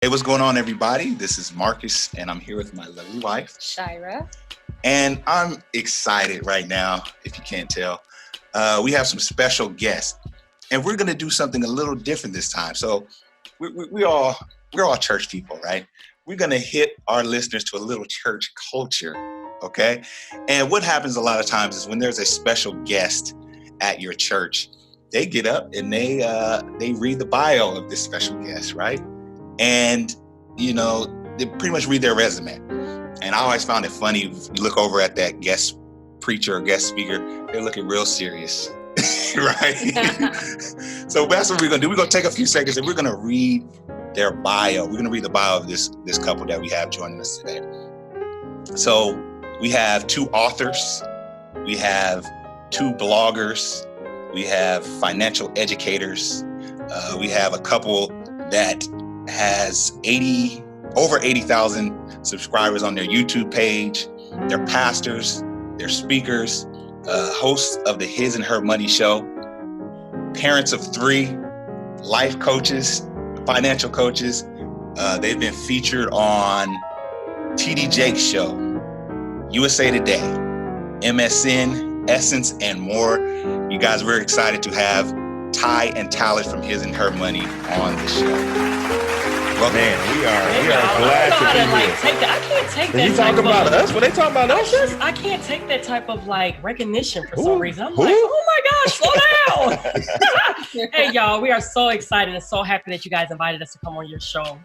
Hey, what's going on, everybody? This is Marcus, and I'm here with my lovely wife, Shira. And I'm excited right now, if you can't tell. We have some special guests, and we're going to do something a little different this time. So we're all church people, right? We're going to hit our listeners to a little church culture, okay? And what happens a lot of times is when there's a special guest at your church, they get up and they read the bio of this special guest, right? And, they pretty much read their resume. And I always found it funny, if you look over at that guest preacher or guest speaker, they're looking real serious, right? So that's what we're going to do. We're going to take a few seconds and we're going to read their bio. We're going to read the bio of this couple that we have joining us today. So we have 2 authors. We have 2 bloggers. We have financial educators. We have a couple that has over 80,000 subscribers on their YouTube page. They're pastors, they're speakers, hosts of the His and Her Money Show, parents of 3, life coaches, financial coaches. They've been featured on TD Jake's show, USA Today, MSN, Essence, and more. You guys, we're excited to have Tai and Talaat from His and Her Money on the show. Well, man, we are glad to be here. I can't take that. You talk about us? When they talk about us? I can't take that type of recognition for some reason. I'm like, oh my gosh, slow down. Hey, y'all, we are so excited and so happy that you guys invited us to come on your show.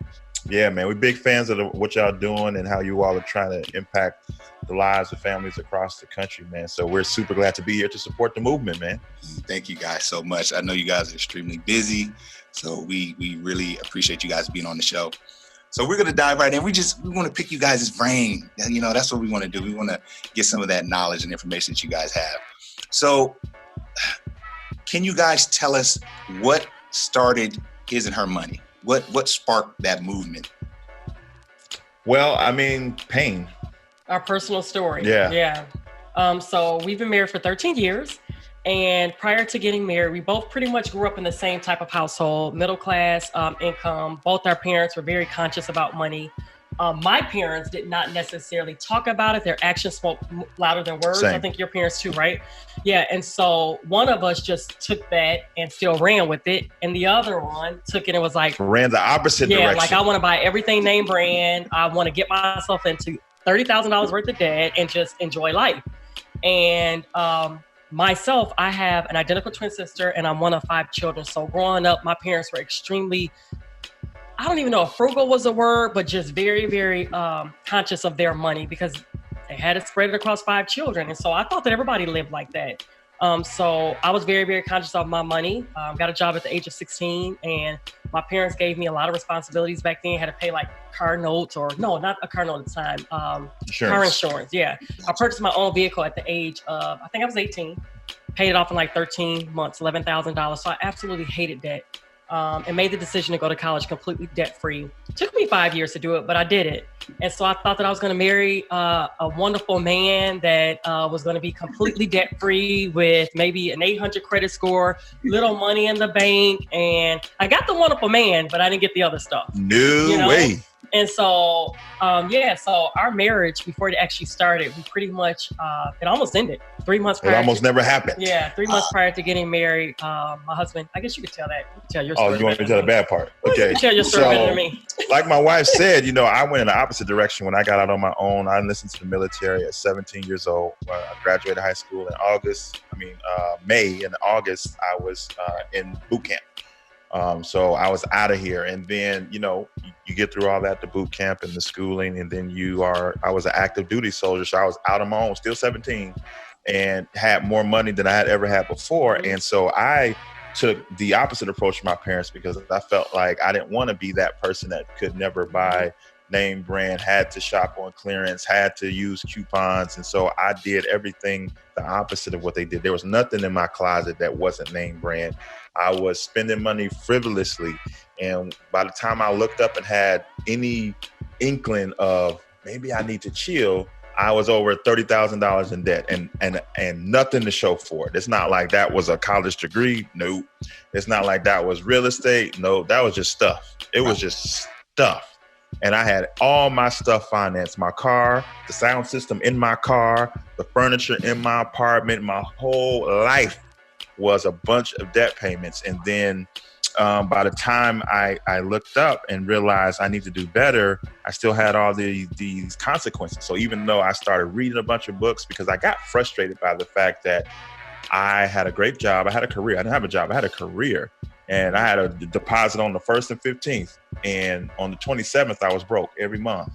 Yeah, man, we're big fans of what y'all doing and how you all are trying to impact the lives of families across the country, man. So we're super glad to be here to support the movement, man. Thank you guys so much. I know you guys are extremely busy, so we really appreciate you guys being on the show. So we're going to dive right in. We want to pick you guys' brain. That's what we want to do. We want to get some of that knowledge and information that you guys have. So can you guys tell us what started His and Her Money? What sparked that movement? Well, pain. Our personal story. Yeah. So we've been married for 13 years. And prior to getting married, we both pretty much grew up in the same type of household, middle class income. Both our parents were very conscious about money. My parents did not necessarily talk about it. Their actions spoke louder than words. Same. I think your parents too, right? Yeah. And so one of us just took that and still ran with it. And the other one took it and was like, ran the opposite direction. Yeah, like I want to buy everything name brand. I want to get myself into $30,000 worth of debt and just enjoy life. And myself, I have an identical twin sister and I'm one of 5 children. So growing up, my parents were extremely, I don't even know if frugal was a word, but just very, very conscious of their money because they had it spread across 5 children. And so I thought that everybody lived like that. So I was very, very conscious of my money. Got a job at the age of 16 and my parents gave me a lot of responsibilities back then. Had to pay car notes not a car note at the time. Car insurance. Yeah. I purchased my own vehicle at the age of, I think I was 18, paid it off in 13 months, $11,000. So I absolutely hated debt. And made the decision to go to college completely debt-free. Took me 5 years to do it, but I did it. And so I thought that I was going to marry a wonderful man that was going to be completely debt-free with maybe an 800 credit score, little money in the bank. And I got the wonderful man, but I didn't get the other stuff. No way. And so, so our marriage, before it actually started, we pretty much, it almost ended 3 months prior. It almost never happened. Yeah, 3 months prior to getting married, my husband, I guess you could tell that. You could tell your story. Oh, you want me to tell the bad part? Okay. You can tell your story better than me. Like my wife said, I went in the opposite direction when I got out on my own. I enlisted to the military at 17 years old. When I graduated high school in May and August, I was in boot camp. So I was out of here. And then, you get through all that, the boot camp and the schooling, and then I was an active duty soldier. So I was out on my own, still 17, and had more money than I had ever had before. And so I took the opposite approach from my parents because I felt like I didn't want to be that person that could never buy name brand, had to shop on clearance, had to use coupons. And so I did everything the opposite of what they did. There was nothing in my closet that wasn't name brand. I was spending money frivolously. And by the time I looked up and had any inkling of maybe I need to chill, I was over $30,000 in debt and nothing to show for it. It's not like that was a college degree. Nope. It's not like that was real estate. No, that was just stuff. It was just stuff. And I had all my stuff financed, my car, the sound system in my car, the furniture in my apartment. My whole life was a bunch of debt payments. And then by the time I looked up and realized I need to do better, I still had all these consequences. So even though I started reading a bunch of books, because I got frustrated by the fact that I had a great job, I had a career. I didn't have a job, I had a career. And I had a deposit on the 1st and 15th. And on the 27th, I was broke every month.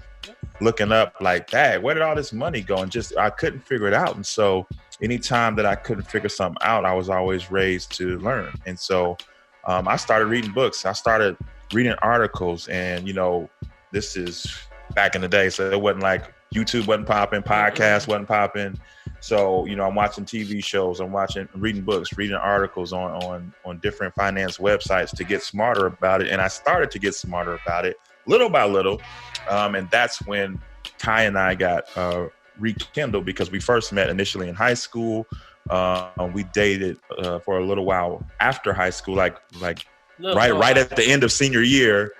Looking up like, Dad, where did all this money go? And just, I couldn't figure it out. And so anytime that I couldn't figure something out, I was always raised to learn. And so I started reading books. I started reading articles. And, you know, this is back in the day. So it wasn't like YouTube wasn't popping, podcasts wasn't popping. So, you know, I'm watching TV shows, reading books, reading articles on different finance websites to get smarter about it. And I started to get smarter about it little by little. And that's when Ty and I got rekindled, because we first met initially in high school. We dated for a little while after high school, like right at the end of senior year,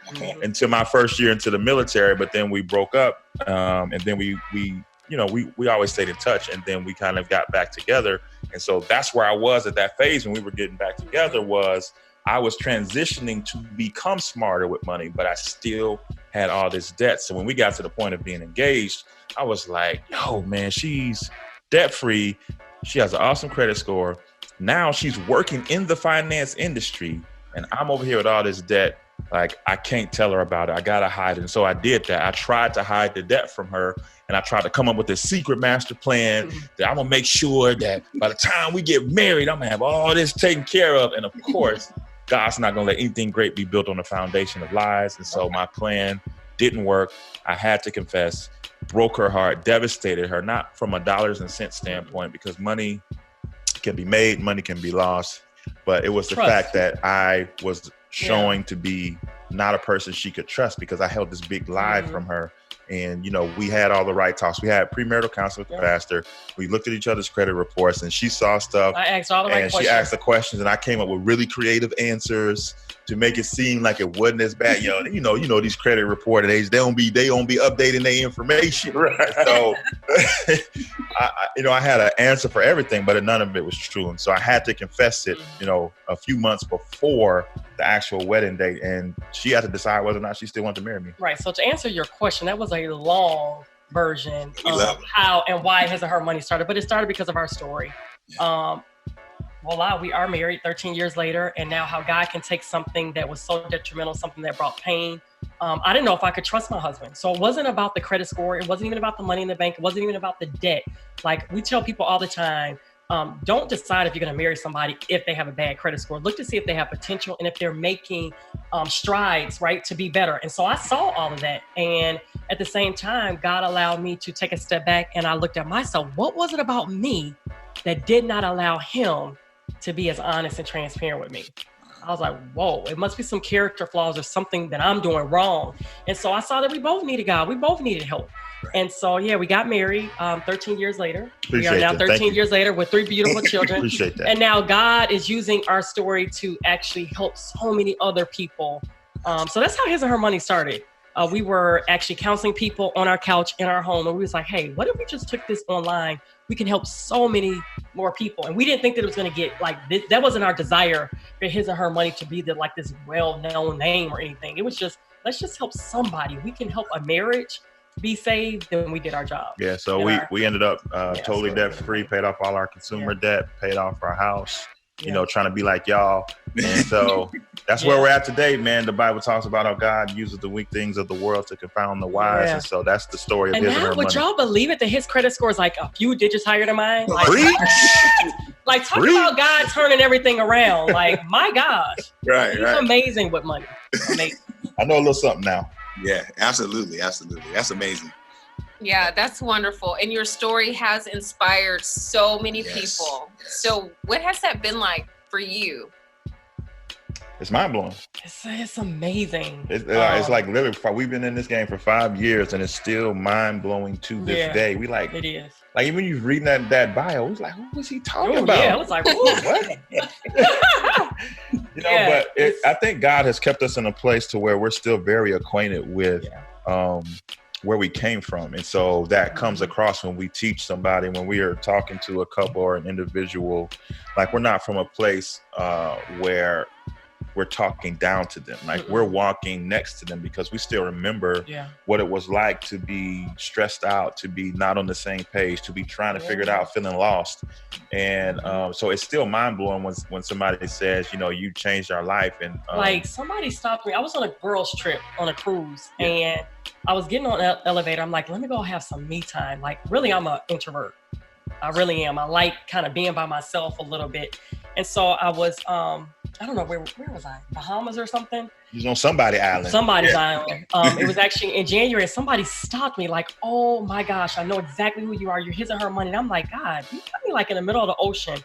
until my first year into the military. But then we broke up, and then we always stayed in touch, and then we kind of got back together. And so that's where I was at that phase when we were getting back together. Was I was transitioning to become smarter with money, but I still had all this debt. So when we got to the point of being engaged, I was like, yo, man, she's debt free. She has an awesome credit score. Now she's working in the finance industry, and I'm over here with all this debt. Like, I can't tell her about it. I gotta hide it. And so I did that. I tried to hide the debt from her, and I tried to come up with this secret master plan that I'm gonna make sure that by the time we get married, I'm gonna have all this taken care of. And of course, God's not gonna let anything great be built on a foundation of lies. And so my plan didn't work. I had to confess, broke her heart, devastated her, not from a dollars and cents standpoint, because money can be made, money can be lost. But it was the fact that I was showing to be not a person she could trust, because I held this big lie from her. And, you know, we had all the right talks. We had premarital counseling with the pastor. We looked at each other's credit reports, and she saw stuff. I asked all the right questions. She asked the questions, and I came up with really creative answers to make it seem like it wasn't as bad. Yo, you know, these credit reporting age, they don't be updating their information. Right. So, I had an answer for everything, but none of it was true. And so I had to confess it, a few months before the actual wedding date. And she had to decide whether or not she still wanted to marry me. Right. So to answer your question, that was a long version of how and why his and her money started, but it started because of our story. Yeah. Voila, we are married 13 years later, and now how God can take something that was so detrimental, something that brought pain. I didn't know if I could trust my husband. So it wasn't about the credit score. It wasn't even about the money in the bank. It wasn't even about the debt. Like we tell people all the time, don't decide if you're going to marry somebody if they have a bad credit score. Look to see if they have potential and if they're making strides, right, to be better. And so I saw all of that. And at the same time, God allowed me to take a step back, and I looked at myself. What was it about me that did not allow him to be as honest and transparent with me? I was like, whoa, it must be some character flaws or something that I'm doing wrong. And so I saw that we both needed God. We both needed help. And so, we got married 13 years later. We are now 13 years later with 3 beautiful children. Appreciate that. And now God is using our story to actually help so many other people. So that's how his and her money started. We were actually counseling people on our couch in our home. And we was like, hey, what if we just took this online? We can help so many more people. And we didn't think that it was going to get like this. That wasn't our desire for his and her money to be like this well-known name or anything. It was just, let's just help somebody. We can help a marriage be saved, then we did our job. Yeah, so we ended up totally debt-free, paid off all our consumer debt, paid off our house, trying to be like y'all. And so that's where we're at today, man. The Bible talks about how God uses the weak things of the world to confound the wise. Yeah. And so that's the story of his and her money. Would y'all believe it that his credit score is like a few digits higher than mine? Like, like talk about God turning everything around. Like, my gosh. He's amazing with money. Amazing. I know a little something now. Yeah, absolutely. Absolutely. That's amazing. Yeah, that's wonderful. And your story has inspired so many people. Yes. So what has that been like for you? It's mind blowing. It's amazing. It's like literally, we've been in this game for 5 years, and it's still mind blowing to this day. We like it is. Like even you reading that bio, it was like, who was he talking about? Yeah, I was like, what? You know, but I think God has kept us in a place to where we're still very acquainted with where we came from. And so that comes across when we teach somebody, when we are talking to a couple or an individual, like we're not from a place where we're talking down to them. Like we're walking next to them because we still remember what it was like to be stressed out, to be not on the same page, to be trying to figure it out, feeling lost. And so it's still mind blowing when somebody says, you know, you changed our life. And like somebody stopped me. I was on a girls trip on a cruise and I was getting on the elevator. I'm like, let me go have some me time. Like really, I'm an introvert. I really am. I like kind of being by myself a little bit. And so I was, I don't know, where was I? Bahamas or something? You was on somebody's island. Somebody's island. It was actually in January. Somebody stopped me like, oh my gosh, I know exactly who you are. You're his or her money. And I'm like, God, you got me like in the middle of the ocean.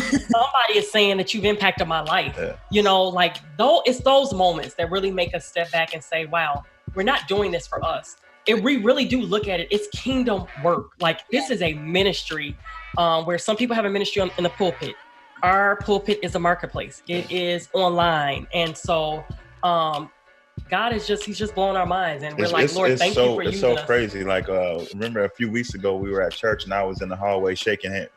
Somebody is saying that you've impacted my life. Yeah. You know, like it's those moments that really make us step back and say, wow, we're not doing this for us. And we really do look at it. It's kingdom work. Like this is a ministry where some people have a ministry in the pulpit. Our pulpit is a marketplace. It is online. And so God is he's just blowing our minds. And we're like, Lord, thank you for using us. It's so crazy. Like, remember a few weeks ago, we were at church and I was in the hallway shaking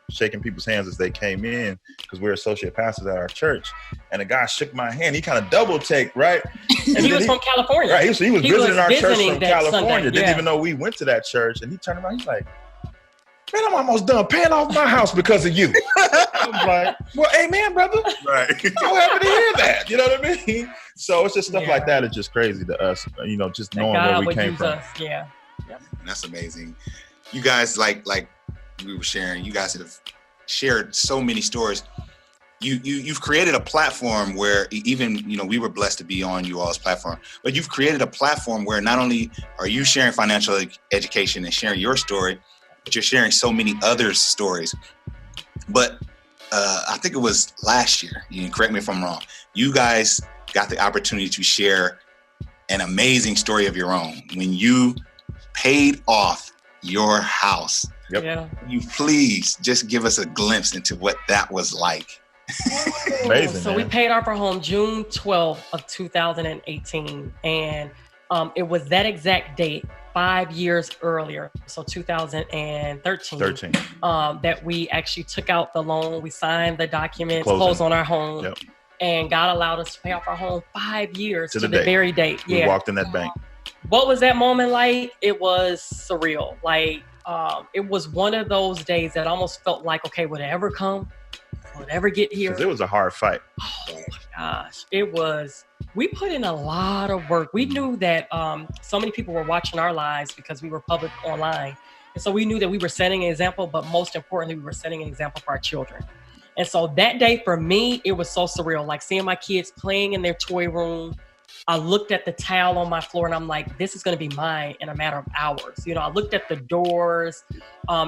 people's hands as they came in because we're associate pastors at our church. And the guy shook my hand. He kind of double take, right? And he was from California. Right. He was visiting our church from California. Sunday, Didn't even know we went to that church. And he turned around. He's like, man, I'm almost done paying off my house because of you. I'm like, well, amen, brother. Right. So happy to hear that. You know what I mean? So it's just stuff like that. It's just crazy to us, you know, just knowing where we came from. Yeah. That's amazing. You guys, like we were sharing, you guys have shared so many stories. You've created a platform where even, you know, we were blessed to be on you all's platform, but you've created a platform where not only are you sharing financial education and sharing your story, but you're sharing so many others' stories. But I think it was last year, you can correct me if I'm wrong, you guys got the opportunity to share an amazing story of your own when you paid off your house. Yep. Yeah. You please just give us a glimpse into what that was like. Amazing. So we paid off our home June 12th of 2018. And it was that exact date 5 years earlier, so 2013, that we actually took out the loan. We signed the documents, closed on our home. Yep. And God allowed us to pay off our home 5 years to the very date. We walked in that bank. What was that moment like? It was surreal. Like, it was one of those days that almost felt like, okay, would it ever come? Would it ever get here? Because it was a hard fight. Oh my gosh. It was. We put in a lot of work. We knew that so many people were watching our lives because we were public online. And so we knew that we were setting an example, but most importantly, we were setting an example for our children. And so that day for me, it was so surreal. Like seeing my kids playing in their toy room. I looked at the tile on my floor and I'm like, this is going to be mine in a matter of hours. You know, I looked at the doors.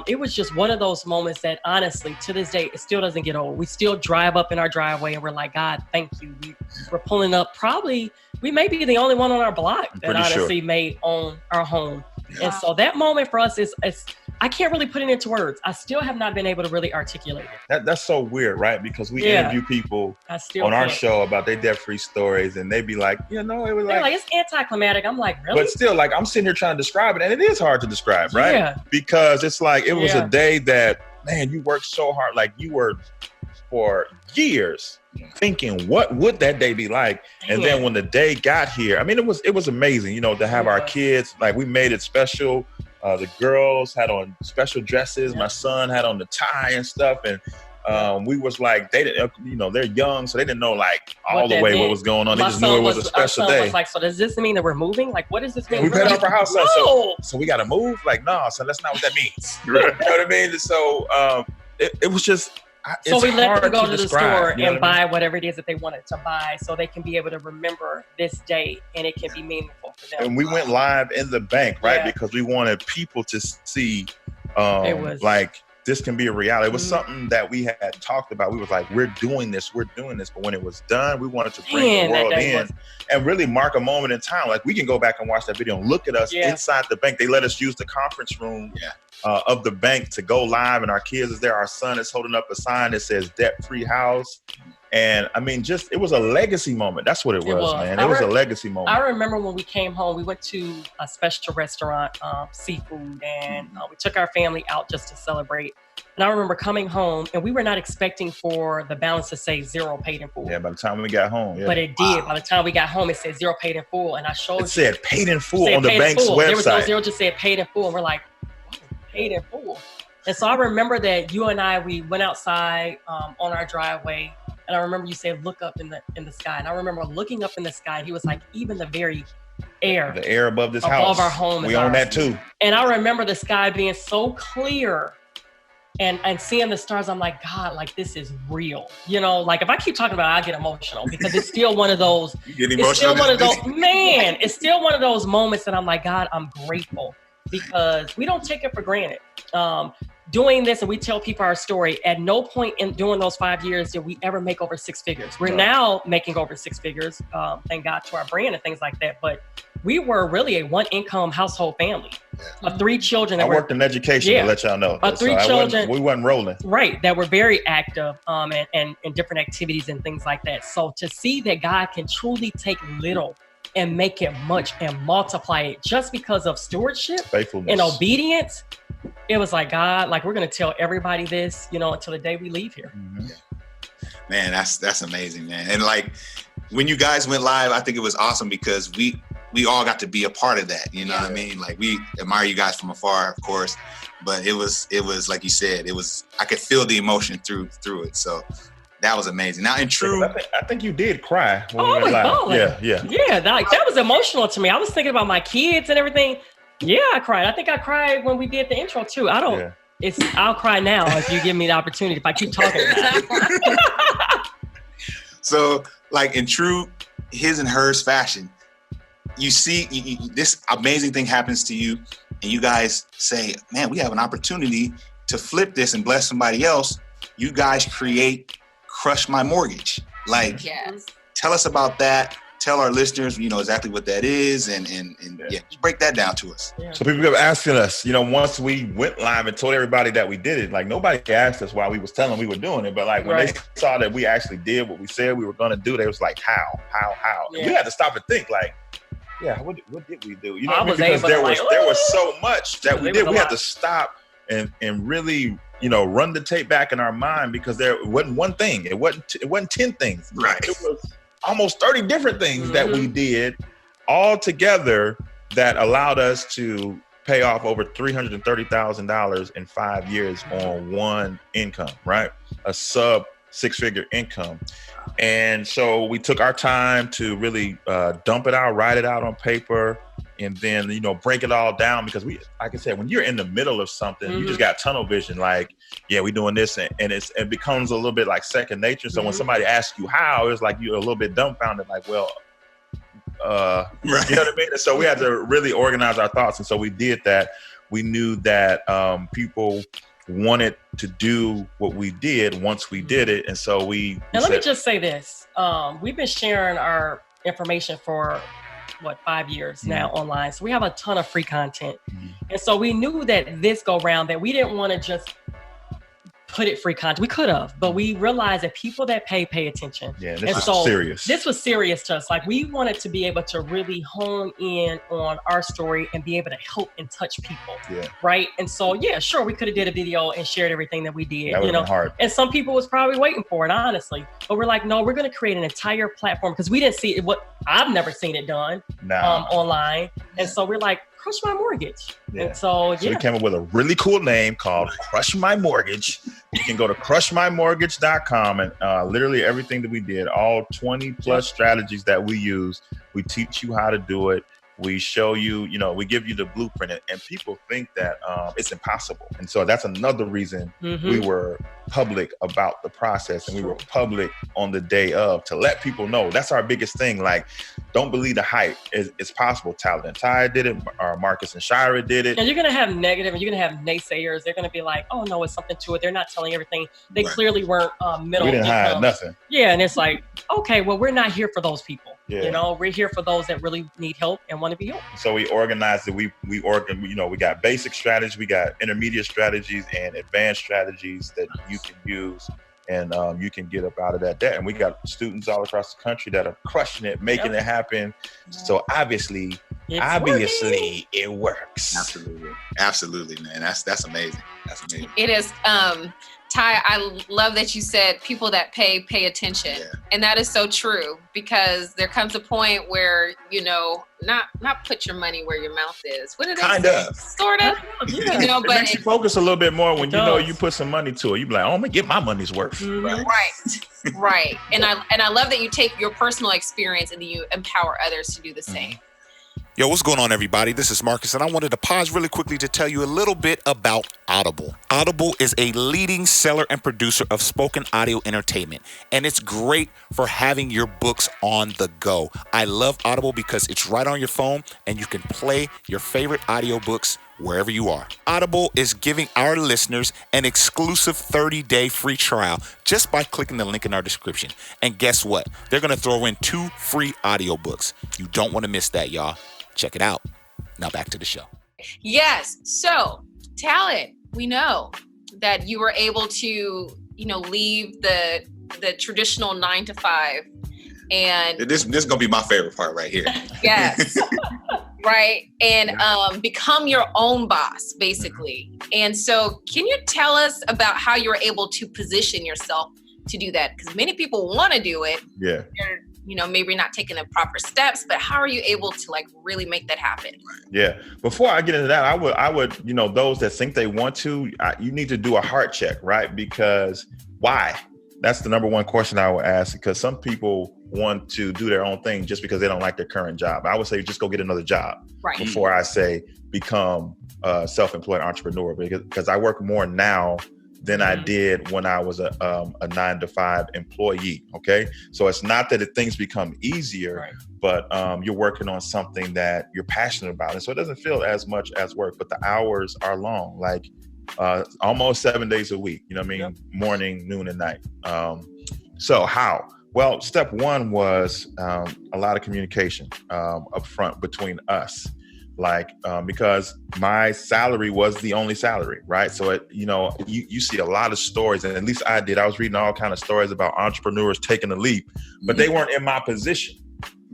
It was just one of those moments that honestly, to this day, it still doesn't get old. We still drive up in our driveway and we're like, God, thank you. We're pulling up. Probably, we may be the only one on our block that honestly may own our home. Yeah. And so that moment for us is I can't really put it into words. I still have not been able to really articulate it. That's so weird, right? Because we interview people on our show about their debt-free stories, and they be like, you know, it was like it's anticlimactic. I'm like, really? But still, like, I'm sitting here trying to describe it, and it is hard to describe, right? Yeah. Because it's like it was a day that, man, you worked so hard, like you were for years thinking, what would that day be like? And then when the day got here, I mean, it was amazing, you know, to have our kids, like we made it special. The girls had on special dresses. My son had on the tie and stuff. And we was like, they didn't, you know, they're young, so they didn't know like all the way what was going on. They just knew it was a special day. Was like, so does this mean that we're moving? Like, what does this mean? We paid off our house. So we got to move? Like, no, so that's not what that means. You know what I mean? So it was just, so we let them go to the store and buy whatever it is that they wanted to buy so they can be able to remember this day and it can be meaningful for them. And we went live in the bank, right? Because we wanted people to see like this can be a reality. It was something that we had talked about. We was like, we're doing this. But when it was done, we wanted to bring the world in and really mark a moment in time. Like we can go back and watch that video and look at us inside the bank. They let us use the conference room of the bank to go live, and our kids is there. Our son is holding up a sign that says debt-free house. And I mean, it was a legacy moment. That's what it was, man. It was a legacy moment. I remember when we came home, we went to a special restaurant, seafood, and we took our family out just to celebrate. And I remember coming home, and we were not expecting for the balance to say 0 paid in full. Yeah, by the time we got home, yeah. But it did. By the time we got home, it said 0 paid in full. And I showed it said paid in full on the bank's website. There was no 0, just said paid in full. And we're like, oh, paid in full. And so I remember that you and I, we went outside on our driveway. And I remember you said, look up in the sky. And I remember looking up in the sky. And he was like, even the very air. The air above this house. Above our home. We own that too. And I remember the sky being so clear. And seeing the stars, I'm like, God, like this is real. You know, like if I keep talking about it, I get emotional because it's still one of those. You get emotional. It's still one of those moments that I'm like, God, I'm grateful because we don't take it for granted. Doing this, and we tell people our story, at no point in doing those 5 years did we ever make over 6 figures. We're now making over 6 figures, thank God, to our brand and things like that. But we were really a one-income household family of 3 children. I worked in education, to let y'all know. Three children. We wasn't rolling. Right, that were very active and different activities and things like that. So to see that God can truly take little and make it much and multiply it just because of stewardship, faithfulness, and obedience, it was like, God, like we're going to tell everybody this, you know, until the day we leave here. Mm-hmm. Man, that's amazing, man. And like when you guys went live, I think it was awesome because we all got to be a part of that. You know what I mean? Like we admire you guys from afar, of course, but it was like you said, I could feel the emotion through it. So that was amazing. Now, in true, I think you did cry when we went live. Yeah. That was emotional to me. I was thinking about my kids and everything. Yeah, I cried. I think I cried when we did the intro too. I'll cry now if you give me the opportunity, if I keep talking about it. So like in true his and hers fashion, you see this amazing thing happens to you and you guys say, man, we have an opportunity to flip this and bless somebody else. You guys create Crush My Mortgage. Like, tell us about that. Tell our listeners, you know, exactly what that is and just break that down to us. So people kept asking us, you know, once we went live and told everybody that we did it, like nobody asked us why we was telling them we were doing it. But like when they saw that we actually did what we said we were going to do, they was like, how? Yeah. We had to stop and think like, what did we do? You know, because there was so much that we did. We had to stop and really, you know, run the tape back in our mind because there wasn't one thing. It wasn't 10 things. Right. It was almost 30 different things that we did all together that allowed us to pay off over $330,000 in 5 years on one income, right? A sub 6-figure income. And so we took our time to really dump it out, write it out on paper, and then, you know, break it all down because like I said, when you're in the middle of something, you just got tunnel vision. Like, we doing this, and it becomes a little bit like second nature. So when somebody asks you how, it's like you're a little bit dumbfounded. Like, well, you know what I mean? And so we had to really organize our thoughts, and so we did that. We knew that people wanted to do what we did once we did it, and so let me just say this: we've been sharing our information for 5 years now online. So we have a ton of free content. And so we knew that this go round that we didn't want to just put it free content. We could have, but we realized that people that pay attention. Yeah, this was serious. This was serious to us. Like we wanted to be able to really hone in on our story and be able to help and touch people. Yeah. Right. And so, sure, we could have did a video and shared everything that we did. That would have been hard. And some people was probably waiting for it, honestly. But we're like, no, we're going to create an entire platform because we didn't see it. I've never seen it done online. And so we're like, Crush My Mortgage. Yeah. And so we came up with a really cool name called Crush My Mortgage. You can go to crushmymortgage.com and literally everything that we did, all 20 plus strategies that we use, we teach you how to do it. We show you, you know, we give you the blueprint, and people think that it's impossible. And so that's another reason we were public about the process, and we were public on the day of to let people know. That's our biggest thing. Like, don't believe the hype. It's possible. Talaat and Tai did it. Marcus and Shira did it. And you're going to have negative, and you're going to have naysayers. They're going to be like, oh, no, it's something to it. They're not telling everything. They clearly weren't middle. We didn't hide nothing. Yeah, and it's like, okay, well, we're not here for those people. Yeah. You know, we're here for those that really need help and want to be helped. So we organized it. We got basic strategies, we got intermediate strategies and advanced strategies that you can use. and you can get up out of that debt. And we got students all across the country that are crushing it, making it happen. So obviously it works. Absolutely, man. That's amazing. That's amazing. It is. Ty, I love that you said people that pay attention. Yeah. And that is so true, because there comes a point where, not put your money where your mouth is. What did they Kind say? of. Sort of. Yeah. It makes you focus a little bit more when you put some money to it. You be like, oh, I'm gonna get my money's worth. Mm-hmm. Right. And I love that you take your personal experience and you empower others to do the same. Yo, what's going on, everybody? This is Marcus, and I wanted to pause really quickly to tell you a little bit about Audible. Audible is a leading seller and producer of spoken audio entertainment, and it's great for having your books on the go. I love Audible because it's right on your phone, and you can play your favorite audiobooks wherever you are. Audible is giving our listeners an exclusive 30-day free trial just by clicking the link in our description. And guess what? They're going to throw in 2 free audiobooks. You don't want to miss that, y'all. Check it out. Now back to the show. Yes. So, Talaat, we know that you were able to, leave the traditional 9 to 5, and This is gonna be my favorite part right here. yes, right, and become your own boss, basically. And so, can you tell us about how you were able to position yourself to do that? Because many people want to do it. Yeah. They're, maybe not taking the proper steps, but how are you able to really make that happen? Yeah. Before I get into that, I would, those that think they want to, you need to do a heart check, right? Because why? That's the number one question I would ask, because some people want to do their own thing just because they don't like their current job. I would say just go get another job before I say become a self-employed entrepreneur, because I work more now than I did when I was a 9 to 5 employee. Okay. So it's not that things become easier, but you're working on something that you're passionate about. And so it doesn't feel as much as work, but the hours are long, like almost 7 days a week, morning, noon, and night. So how? Well, step one was a lot of communication up front between us. Because my salary was the only salary, right? So, you see a lot of stories, and at least I did. I was reading all kind of stories about entrepreneurs taking a leap, but they weren't in my position.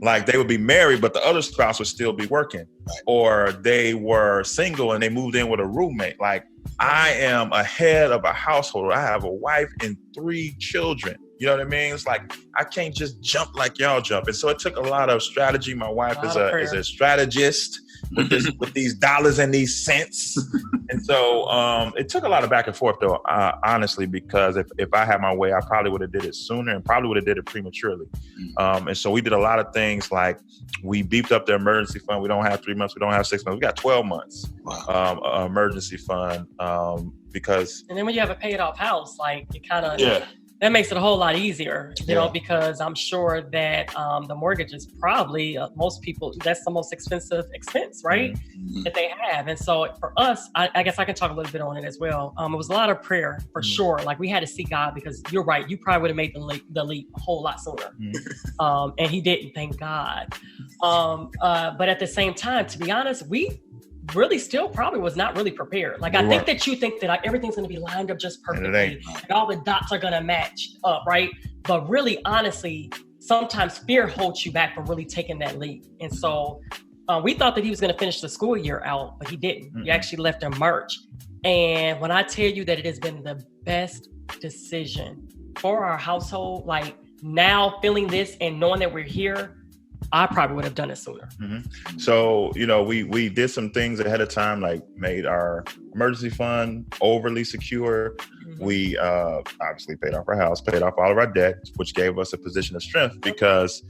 Like, they would be married, but the other spouse would still be working, or they were single and they moved in with a roommate. Like, I am a head of a household. I have a wife and 3 children. You know what I mean? It's like, I can't just jump like y'all jump. And so it took a lot of strategy. My wife is a strategist with these dollars and these cents. And so it took a lot of back and forth, though, honestly, because if I had my way, I probably would have did it sooner and probably would have did it prematurely. And so we did a lot of things, like we beefed up the emergency fund. We don't have 3 months. We don't have 6 months. We got 12 months emergency fund because. And then when you have a paid off house, it kind of. That makes it a whole lot easier, because I'm sure that the mortgage is probably most people, that's the most expensive expense, right? Mm-hmm. That they have. And so for us, I guess I can talk a little bit on it as well. It was a lot of prayer for sure. Like, we had to see God, because you're right. You probably would have made the leap a whole lot sooner. Mm-hmm. And he didn't, thank God. But at the same time, to be honest, we really still probably was not really prepared. I think that you think that everything's going to be lined up just perfectly and all the dots are going to match up, right? But really, honestly, sometimes fear holds you back from really taking that leap. And so we thought that he was going to finish the school year out, but he didn't. Mm-hmm. He actually left in March. And when I tell you that it has been the best decision for our household, now feeling this and knowing that we're here, I probably would have done it sooner. Mm-hmm. So, we did some things ahead of time, like made our emergency fund overly secure. Mm-hmm. We obviously paid off our house, paid off all of our debt, which gave us a position of strength, because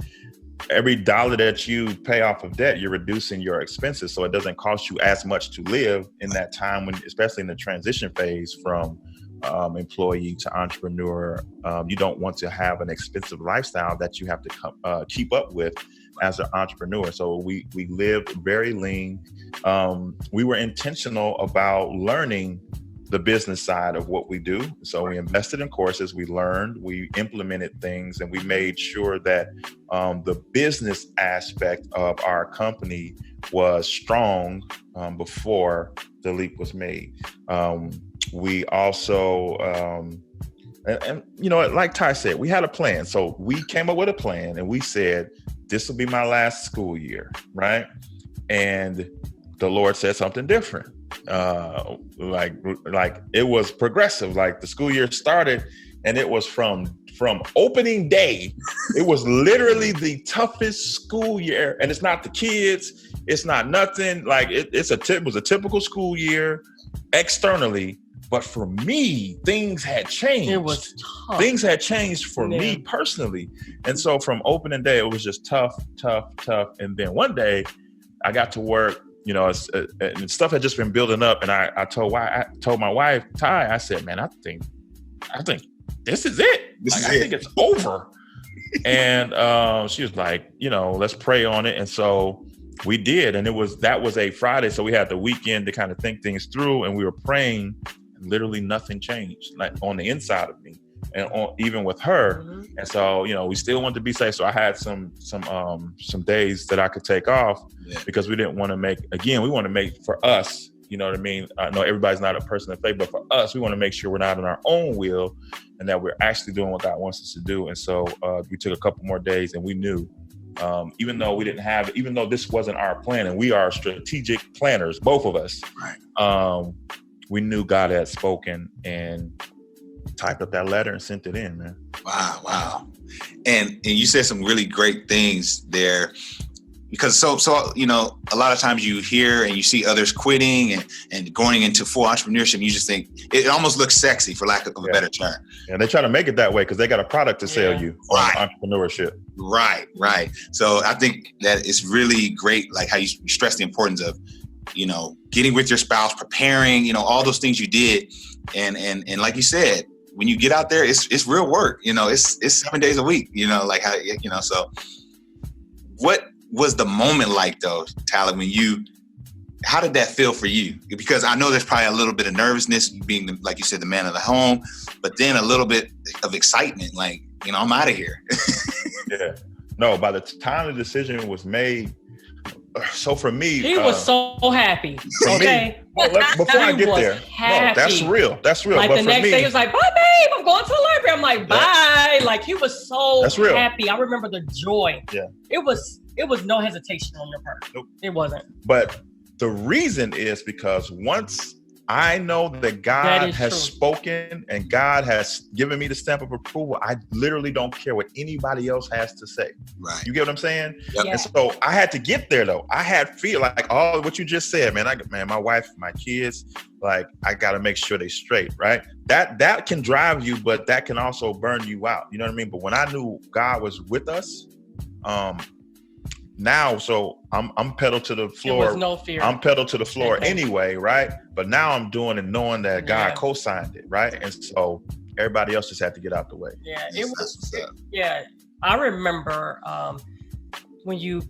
every dollar that you pay off of debt, you're reducing your expenses. So it doesn't cost you as much to live in that time, when, especially in the transition phase from employee to entrepreneur. You don't want to have an expensive lifestyle that you have to keep up with as an entrepreneur. So we lived very lean. We were intentional about learning the business side of what we do. So we invested in courses, we learned, we implemented things, and we made sure that the business aspect of our company was strong before the leap was made. We also, And you know, like Ty said, we had a plan. So we came up with a plan and we said, this will be my last school year, right? And the Lord said something different. Like it was progressive. Like the school year started and it was from opening day. It was literally the toughest school year. And it's not the kids, it's not nothing. Like it was a typical school year externally. But for me, things had changed. It was tough. Things had changed for me personally. And so from opening day, it was just tough. And then one day I got to work, you know, and stuff had just been building up. And I told my wife, Ty, I said, man, I think this is it. I think it's over. And she was like, you know, let's pray on it. And so we did. And that was a Friday. So we had the weekend to kind of think things through, and we were praying. Literally nothing changed, like on the inside of me and even with her. Mm-hmm. And so, you know, we still wanted to be safe. So I had some days that I could take off because we didn't want to we want to make for us, you know what I mean? I know everybody's not a person of faith, but for us, we want to make sure we're not in our own will and that we're actually doing what God wants us to do. And so we took a couple more days and we knew, even though this wasn't our plan, and we are strategic planners, both of us, right. We knew God had spoken and typed up that letter and sent it in, man. Wow. And you said some really great things there, because so you know, a lot of times you hear and you see others quitting and going into full entrepreneurship, and you just think it almost looks sexy, for lack of a better term. Yeah, they try to make it that way because they got a product to sell you on entrepreneurship. Right. So I think that it's really great, like how you stress the importance of, you know, getting with your spouse, preparing, you know, all those things you did. And like you said, when you get out there, it's real work, you know, it's 7 days a week, you know, like how, you know, so what was the moment like though, Talaat, how did that feel for you? Because I know there's probably a little bit of nervousness being, like you said, the man of the home, but then a little bit of excitement, like, you know, I'm out of here. Yeah. No, by the time the decision was made, so for me, he was so happy. Okay, before I get there, no, that's real. Like, but the next day, he was like, "Bye, babe. I'm going to the library." I'm like, "Bye." Like, he was so happy. I remember the joy. Yeah, it was no hesitation on your part. Nope. It wasn't. But the reason is because once I know that God has spoken and God has given me the stamp of approval, I literally don't care what anybody else has to say. Right. You get what I'm saying? Yep. Yeah. And so I had to get there though. I had feel like all what you just said, man. My wife, my kids, like I got to make sure they straight, right? That can drive you, but that can also burn you out. You know what I mean? But when I knew God was with us, now, so I'm pedal to the floor. There was no fear. I'm pedal to the floor anyway, right? But now I'm doing it knowing that God co-signed it, right? And so everybody else just had to get out the way. Yeah, it was. Yeah, I remember when you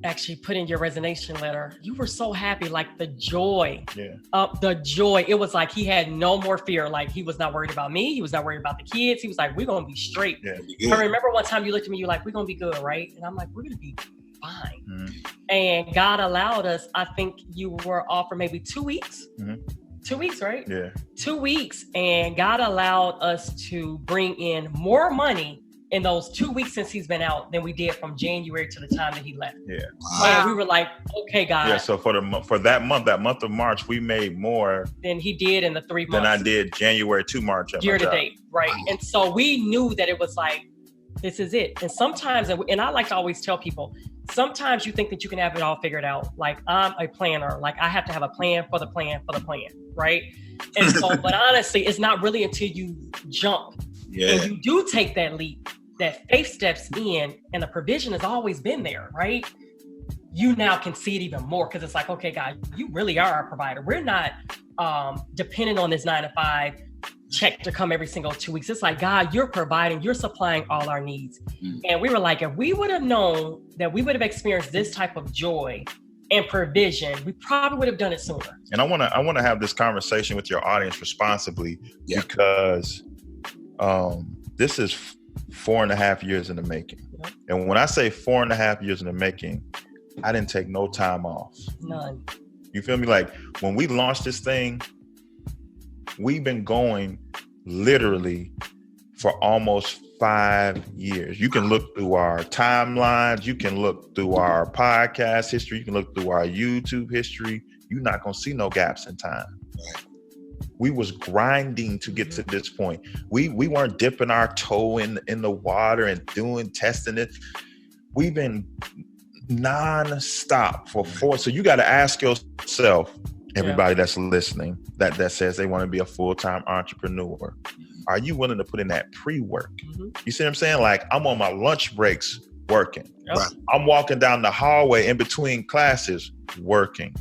actually put in your resignation letter. You were so happy, like the joy. Yeah. The joy. It was like he had no more fear. Like he was not worried about me. He was not worried about the kids. He was like, "We're gonna be straight." Yeah. I remember one time you looked at me. You're like, "We're gonna be good, right?" And I'm like, "We're gonna be fine." Mm-hmm. And God allowed us, I think you were off for maybe 2 weeks. Mm-hmm. 2 weeks, right? Yeah. 2 weeks. And God allowed us to bring in more money in those 2 weeks since he's been out than we did from January to the time that he left. Yeah. Wow. And we were like, okay, God. Yeah. So for that month of March, we made more than he did in the 3 months. Than I did January to March. Year to date. Right. Wow. And so we knew that it was like, this is it. And sometimes, and I like to always tell people, sometimes you think that you can have it all figured out. Like I'm a planner, like I have to have a plan for the plan, right? And so, but honestly, it's not really until you jump and you do take that leap, that faith steps in and the provision has always been there, right? You now can see it even more because it's like, okay, God, you really are our provider. We're not dependent on this 9 to 5 check to come every single 2 weeks. It's like, God, you're providing, you're supplying all our needs. Mm. And we were like, if we would have known that we would have experienced this type of joy and provision, we probably would have done it sooner. And I want to have this conversation with your audience responsibly because this is 4.5 years in the making. Yep. And when I say 4.5 years in the making, I didn't take no time off. None. You feel me? Like when we launched this thing, we've been going literally for almost 5 years. You can look through our timelines. You can look through our podcast history. You can look through our YouTube history. You're not going to see no gaps in time. We was grinding to get to this point. We weren't dipping our toe in the water and testing it. We've been non-stop for 4. So you got to ask yourself, everybody that's listening, that says they want to be a full-time entrepreneur, are you willing to put in that pre-work? You see what I'm saying? Like, I'm on my lunch breaks working. Yep. I'm walking down the hallway in between classes working.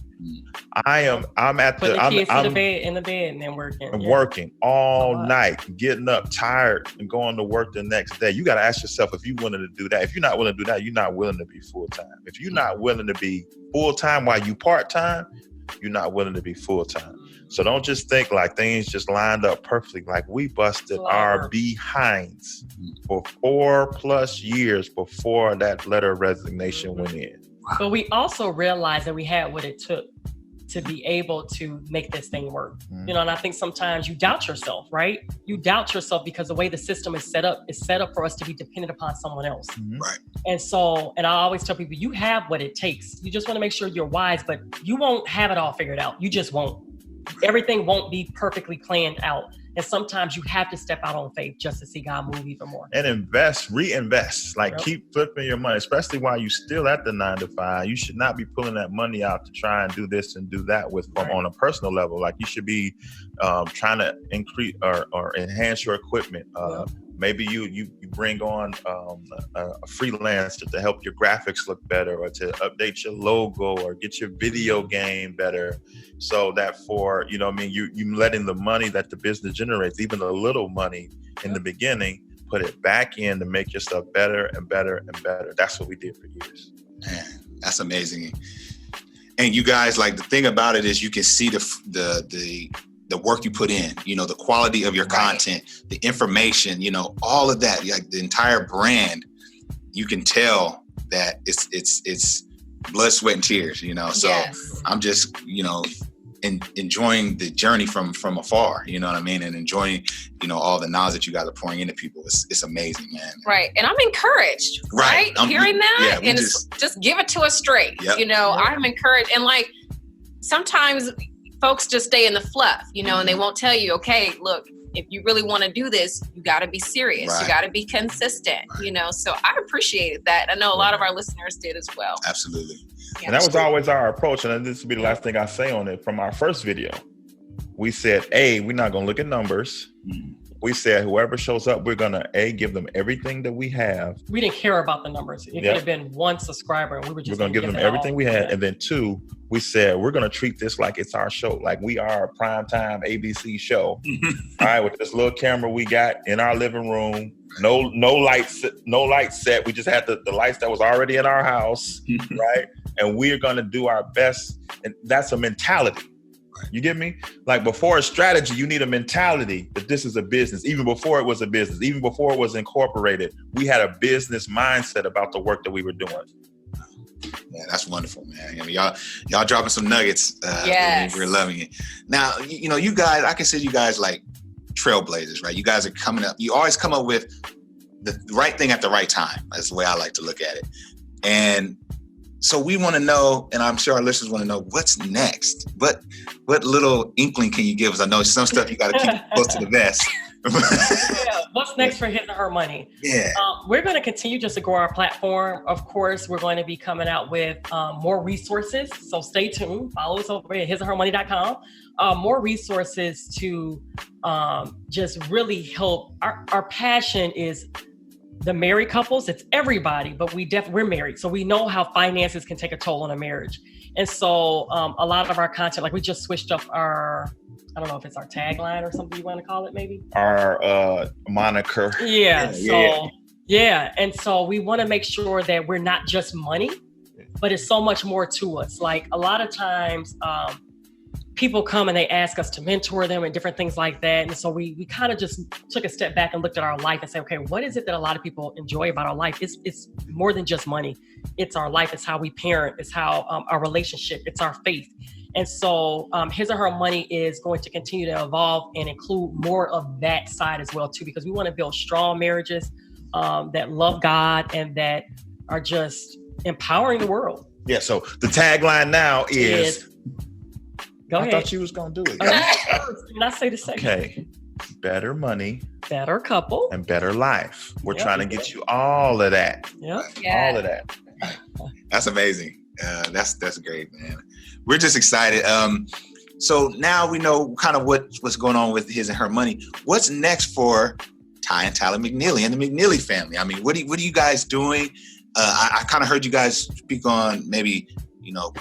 I'm at Put the kids I'm in the bed and then working. and working all night, getting up tired and going to work the next day. You got to ask yourself if you're willing to do that. If you're not willing to do that, you're not willing to be full-time. If you're not willing to be full-time while you part-time, you're not willing to be full-time. So don't just think like things just lined up perfectly. Like, we busted our behinds for 4+ years before that letter of resignation went in. But we also realized that we had what it took to be able to make this thing work. You know, and I think sometimes you doubt yourself, right? You doubt yourself because the way the system is set up for us to be dependent upon someone else. Right. And so, and I always tell people, you have what it takes. You just want to make sure you're wise, but you won't have it all figured out. You just won't. Everything won't be perfectly planned out. And sometimes you have to step out on faith just to see God move even more. And reinvest. Like, keep flipping your money, especially while you're still at the 9 to 5. You should not be pulling that money out to try and do this and do that on a personal level. Like, you should be trying to increase or enhance your equipment. Maybe you bring on a freelancer to help your graphics look better, or to update your logo, or get your video game better, so that for, you letting the money that the business generates, even a little money in the beginning, put it back in to make your stuff better and better and better. That's what we did for years. Man, that's amazing. And you guys, like, the thing about it is you can see the work you put in, the quality of your content, the information, all of that, like the entire brand, you can tell that it's blood, sweat, and tears, So Yes. I'm just, enjoying the journey from afar, you know what I mean? And enjoying, all the knowledge that you guys are pouring into people. It's amazing, man. Right. And I'm encouraged, right? Hearing that, and just give it to us straight. Yep. I'm encouraged. And like, sometimes folks just stay in the fluff, and they won't tell you, okay, look, if you really want to do this, you got to be serious. Right. You got to be consistent, So I appreciated that. I know a lot of our listeners did as well. Absolutely. Yeah. And that was always our approach. And this will be the last thing I say on it. From our first video, we said, we're not going to look at numbers. We said, whoever shows up, we're going to, give them everything that we have. We didn't care about the numbers. It could have been 1 subscriber, and we were just going to give them everything we had. And then 2, we said, we're going to treat this like it's our show. Like, we are a primetime ABC show. All right, with this little camera we got in our living room. No lights set. We just had the lights that was already in our house, right? And we're going to do our best. And that's a mentality. You get me? Like, before a strategy, you need a mentality that this is a business. Even before it was a business, even before it was incorporated, we had a business mindset about the work that we were doing. Yeah, that's wonderful, man. Y'all dropping some nuggets. Yes. We're loving it. Now, you guys, I consider you guys like trailblazers, right? You guys are coming up. You always come up with the right thing at the right time. That's the way I like to look at it. And so we want to know, and I'm sure our listeners want to know, what's next? What little inkling can you give us? I know some stuff you got to keep close to the vest. What's next for His or Her Money? Yeah. We're going to continue just to grow our platform. Of course, we're going to be coming out with more resources. So stay tuned. Follow us over at hisandhermoney.com. More resources to just really help. Our passion is the married couples. It's everybody, but we're married. So we know how finances can take a toll on a marriage. And so a lot of our content, like we just switched up our, I don't know if it's our tagline or something you want to call it, maybe. Our moniker. Yeah. And so we want to make sure that we're not just money, but it's so much more to us. Like a lot of times people come and they ask us to mentor them and different things like that. And so we kind of just took a step back and looked at our life and said, okay, what is it that a lot of people enjoy about our life? It's more than just money. It's our life. It's how we parent. It's how our relationship. It's our faith. And so His and Her Money is going to continue to evolve and include more of that side as well, too, because we want to build strong marriages that love God and that are just empowering the world. Yeah, so the tagline now is Go ahead. I thought you was going to do it. Did I say the same? Okay. Better money, better couple, and better life. We're trying to get you all of that. Yeah. All of that. That's amazing. That's great, man. We're just excited. So now we know kind of what's going on with His and Her Money. What's next for Ty and Tyler McNeely and the McNeely family? I mean, what are you guys doing? I kind of heard you guys speak on maybe,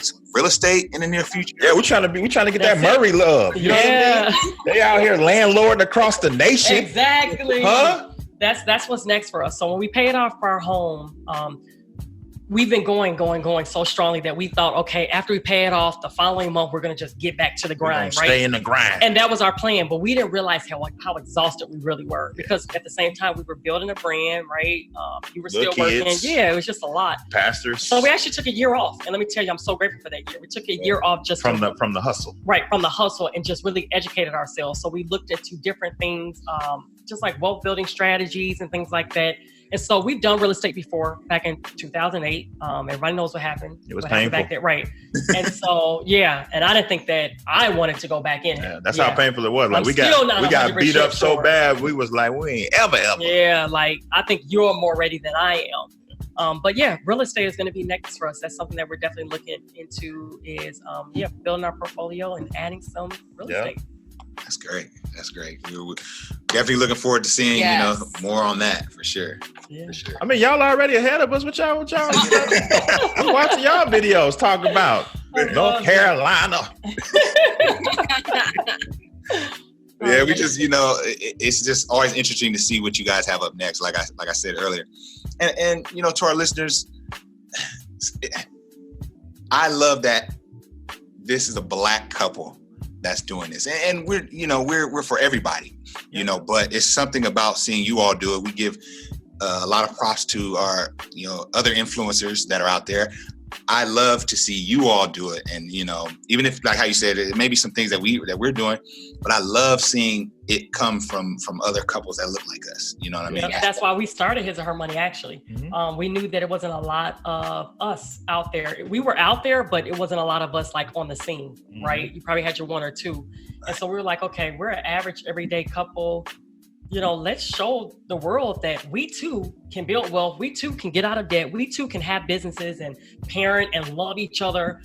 some real estate in the near future. Yeah, we're trying to get that Murray love. You know what I mean? They out here landlording across the nation. Exactly. Huh? That's what's next for us. So when we paid off our home, we've been going so strongly that we thought, okay, after we pay it off, the following month, we're going to just get back to the grind, right? Stay in the grind. And that was our plan, but we didn't realize how exhausted we really were, because at the same time, we were building a brand, right? You were still working. Yeah, it was just a lot. Pastors. So we actually took a year off. And let me tell you, I'm so grateful for that year. We took a year off just from the hustle. Right, from the hustle, and just really educated ourselves. So we looked into different things, just like wealth building strategies and things like that. And so we've done real estate before, back in 2008. Everybody knows what happened. It was painful. Back there, right? And so, and I didn't think that I wanted to go back in. Yeah, that's how painful it was. Like I'm we got beat up so bad, we was like, we ain't ever. Yeah, like I think you're more ready than I am. But real estate is going to be next for us. That's something that we're definitely looking into. Is building our portfolio and adding some real estate. That's great. We're definitely looking forward to seeing more on that for sure. Yeah. For sure. I mean, y'all already ahead of us. What y'all? We're watching y'all videos talk about North Carolina. Yeah, we just it's just always interesting to see what you guys have up next. Like I said earlier, and to our listeners, I love that this is a Black couple that's doing this, and we're for everybody, but it's something about seeing you all do it. We give a lot of props to our other influencers that are out there. I love to see you all do it, and even if, like how you said, it may be some things that we're doing, but I love seeing it come from other couples that look like us. You know what I mean? That's why we started His and Her Money. Actually, we knew that it wasn't a lot of us out there. We were out there, but it wasn't a lot of us like on the scene, right? You probably had your one or two, and so we were like, okay, we're an average everyday couple. Let's show the world that we too can build wealth. We too can get out of debt. We too can have businesses and parent and love each other,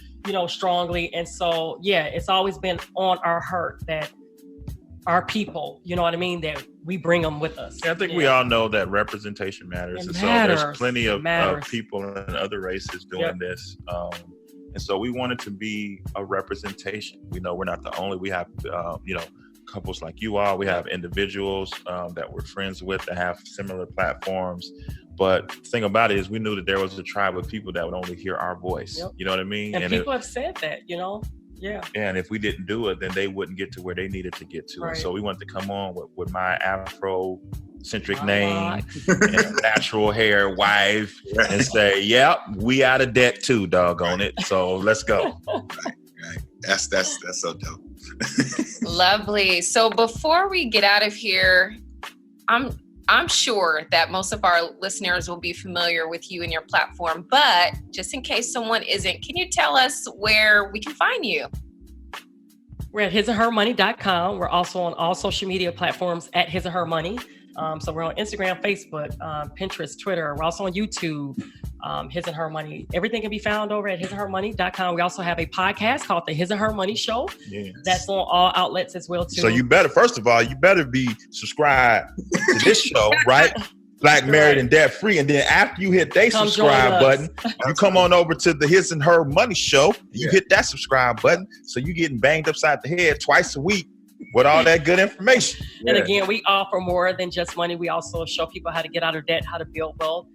strongly. And so, it's always been on our heart that our people, that we bring them with us. Yeah, I think we all know that representation matters. So there's plenty of people in other races doing this. And so we wanted to be a representation. We know we're not the only. We have, couples like you are. We have individuals that we're friends with that have similar platforms. But the thing about it is we knew that there was a tribe of people that would only hear our voice. Yep. You know what I mean? And people have said that, Yeah. And if we didn't do it, then they wouldn't get to where they needed to get to. Right. And so we wanted to come on with my Afro-centric name and natural hair wife and say, we out of debt too, doggone it. So let's go. Right. That's so dope. Lovely. So before we get out of here, I'm sure that most of our listeners will be familiar with you and your platform, but just in case someone isn't, can you tell us where we can find you? We're at hisandhermoney.com. We're also on all social media platforms at His and Her Money. So we're on Instagram, Facebook, Pinterest, Twitter. We're also on YouTube, His and Her Money. Everything can be found over at hisandhermoney.com. We also have a podcast called The His and Her Money Show. Yes. That's on all outlets as well, too. So you better be subscribed to this show, right? Black, Married, and Debt Free. And then after you hit that subscribe button, you come on over to the His and Her Money Show. You hit that subscribe button. So you're getting banged upside the head twice a week with all that good information. And again, we offer more than just money. We also show people how to get out of debt, how to build wealth,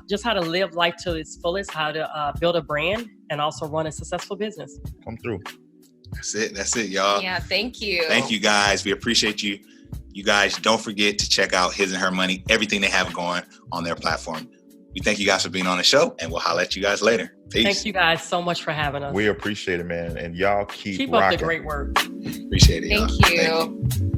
just how to live life to its fullest, how to build a brand, and also run a successful business. Come through. That's it, y'all. Yeah, thank you. Thank you, guys. We appreciate you. You guys, don't forget to check out His and Her Money, everything they have going on their platform. We thank you guys for being on the show, and we'll holler at you guys later. Peace. Thank you guys so much for having us. We appreciate it, man. And y'all keep up rocking. the great work. Appreciate it. Thank y'all. you. Thank you.